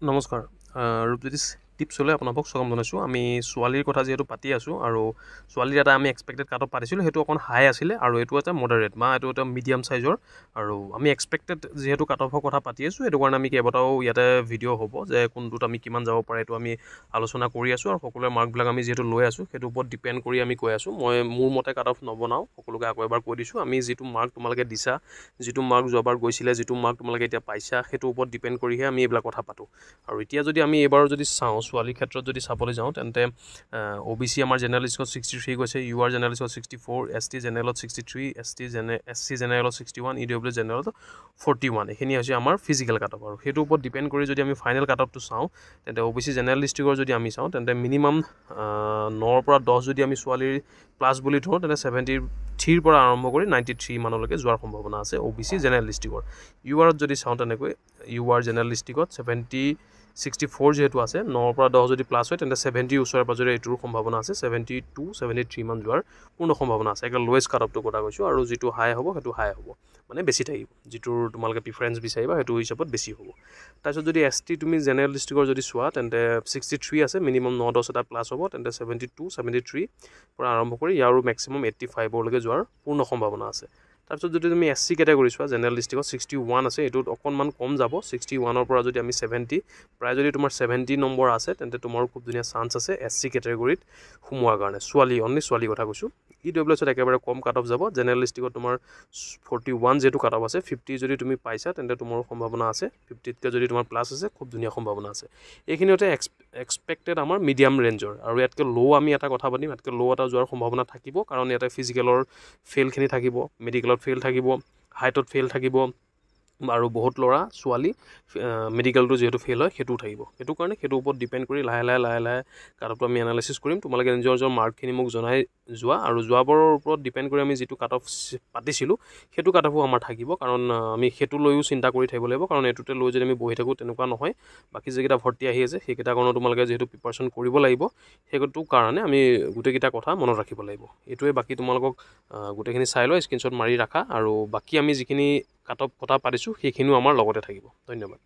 নমস্কাৰ ৰূপজ্যোতি টিপছলৈ আপোনালোকক স্বাগতম জনাইছোঁ। আমি ছোৱালীৰ কথা যিহেতু পাতি আছোঁ আৰু ছোৱালীৰ এটা আমি এক্সপেক্টেড কাট অফ পাতিছিলোঁ, সেইটো অকণ হাই আছিলে আৰু এইটো এটা মডাৰেট বা এইটো এটা মিডিয়াম চাইজৰ। আৰু আমি এক্সপেক্টেড যিহেতু কাট অফৰ কথা পাতি আছোঁ, সেইটো কাৰণে আমি কেইবাটাও ইয়াতে ভিডিঅ' হ'ব যে কোনটোত আমি কিমান যাব পাৰে এইটো আমি আলোচনা কৰি আছোঁ। আৰু সকলোৰে মাৰ্কবিলাক আমি যিহেতু লৈ আছোঁ, সেইটোৰ ওপৰত ডিপেণ্ড কৰি আমি কৈ আছোঁ। মই মোৰ মতে কাট অফ নবনাওঁ, সকলোকে আকৌ এবাৰ কৈ দিছোঁ। আমি যিটো মাৰ্ক তোমালোকে দিছা, যিটো মাৰ্ক যোৱাবাৰ গৈছিলে, যিটো মাৰ্ক তোমালোকে এতিয়া পাইছা, সেইটোৰ ওপৰত ডিপেণ্ড কৰিহে আমি এইবিলাক কথা পাতোঁ। আৰু এতিয়া যদি আমি এইবাৰ যদি চাওঁ, ছোৱালীৰ ক্ষেত্ৰত যদি চাবলৈ যাওঁ, তেন্তে OBC আমাৰ জেনেৰেল লিষ্টত 63 গৈছে, UR জেনেৰেল লিষ্টত 64, ST জেনেৰেলত 63, SC জেনেৰেলত 61, EWS জেনেৰেলত 41। এইখিনি হৈছে আমাৰ ফিজিকেল কাট অফ। আৰু সেইটোৰ ওপৰত ডিপেণ্ড কৰি যদি আমি ফাইনেল কাট অফটো চাওঁ, তেন্তে OBC জেনেৰেল ডিষ্ট্ৰিক্টৰ যদি আমি চাওঁ, তেন্তে মিনিমাম 9ৰ পৰা 10 যদি আমি ছোৱালীৰ প্লাছ বুলি ধৰোঁ, তেন্তে 73ৰ পৰা আৰম্ভ কৰি 93 মানলৈকে যোৱাৰ সম্ভাৱনা আছে OBC জেনেৰেল ডিষ্ট্ৰিক্টৰ। URত যদি চাওঁ, তেনেকৈ UR জেনেৰেল ডিষ্ট্ৰিক্টত 64 যিহেতু আছে, 9ৰ পৰা 10 যদি প্লাছ হয়, তেন্তে 70 ওচৰে পাজৰে এইটোৰ সম্ভাৱনা আছে। 72, 73 মান যোৱাৰ পূৰ্ণ সম্ভাৱনা আছে। একে লোৱেষ্ট কাট অফটোৰ কথা কৈছোঁ। আৰু যিটো হাই হ'ব, সেইটো হাই হ'ব, মানে বেছি থাকিব। যিটোৰ তোমালোকে প্ৰিফাৰেঞ্চ বিচাৰিবা, সেইটো হিচাপত বেছি হ'ব। তাৰপিছত যদি ST তুমি জেনেৰেল ডিষ্ট্ৰিক্টৰ যদি চোৱা, তেন্তে 63 আছে, মিনিমাম 9-10 এটা প্লাছ হ'ব, তেন্তে 72, 73 পৰা আৰম্ভ কৰি ইয়াৰো মেক্সিমাম 85লৈকে যোৱাৰ পূৰ্ণ সম্ভাৱনা আছে। তাৰপিছত যদি তুমি SC কেটেগৰী চোৱা, জেনেৰেল ডিষ্ট্ৰিক্টত 61 আছে, এইটোত অকণমান কম যাব। 61ৰ পৰা যদি আমি 70, প্ৰায় যদি তোমাৰ 70 নম্বৰ আছে, তেন্তে তোমাৰো খুব ধুনীয়া চান্স আছে SC কেটেগৰীত সোমোৱাৰ কাৰণে। অনলি ছোৱালী কথা কৈছোঁ। EWSত একেবাৰে কম কাট অফ যাব। জেনেৰেল ডিষ্ট্ৰিক্টত তোমাৰ 41 যিহেতু কাট অফ আছে, 50 যদি তুমি পাইছা, তেন্তে তোমাৰো সম্ভাৱনা আছে। 50তকৈ যদি তোমাৰ প্লাছ আছে, খুব ধুনীয়া সম্ভাৱনা আছে। এইখিনিতে এক্সপেক্টেড আমাৰ মিডিয়াম ৰেঞ্জৰ। আৰু ইয়াতকৈ ল' আমি এটা কথা পাতিম, ইয়াতকৈ ল' এটা যোৱাৰ সম্ভাৱনা থাকিব, কাৰণ ইয়াতে ফিজিকেলৰ ফেইলখিনি থাকিব, মেডিকেলত ফেইল থাকিব, হাইটত ফেইল থাকিব, আৰু বহুত ল'ৰা ছোৱালী মেডিকেলটো যিহেতু ফেইল হয়, সেইটোও থাকিব। সেইটো কাৰণে সেইটোৰ ওপৰত ডিপেণ্ড কৰি লাহে লাহে কাট অফটো আমি এনালাইচিছ কৰিম। তোমালোকে নিজৰ মাৰ্কখিনি মোক জনাই যোৱা। আৰু যোৱাবাৰৰ ওপৰত ডিপেণ্ড কৰি আমি যিটো কাট অফ পাতিছিলোঁ, সেইটো কাট অফো আমাৰ থাকিব, কাৰণ আমি সেইটো লৈও চিন্তা কৰি থাকিব লাগিব। কাৰণ এইটোতে লৈ যদি আমি বহি থাকোঁ, তেনেকুৱা নহয়। বাকী যিকেইটা ভৰ্তি আহি আছে, সেইকেইটা কাৰণেও তোমালোকে যিহেতু প্ৰিপাৰেশ্যন কৰিব লাগিব, সেইটো কাৰণে আমি গোটেইকেইটা কথা মনত ৰাখিব লাগিব। এইটোৱে বাকী তোমালোকক গোটেইখিনি চাই লৈ স্ক্ৰীনশ্বট মাৰি ৰাখা। আৰু বাকী আমি যিখিনি কাট অফ কথা পাতিছোঁ, সেইখিনিও আমাৰ লগতে থাকিব। ধন্যবাদ।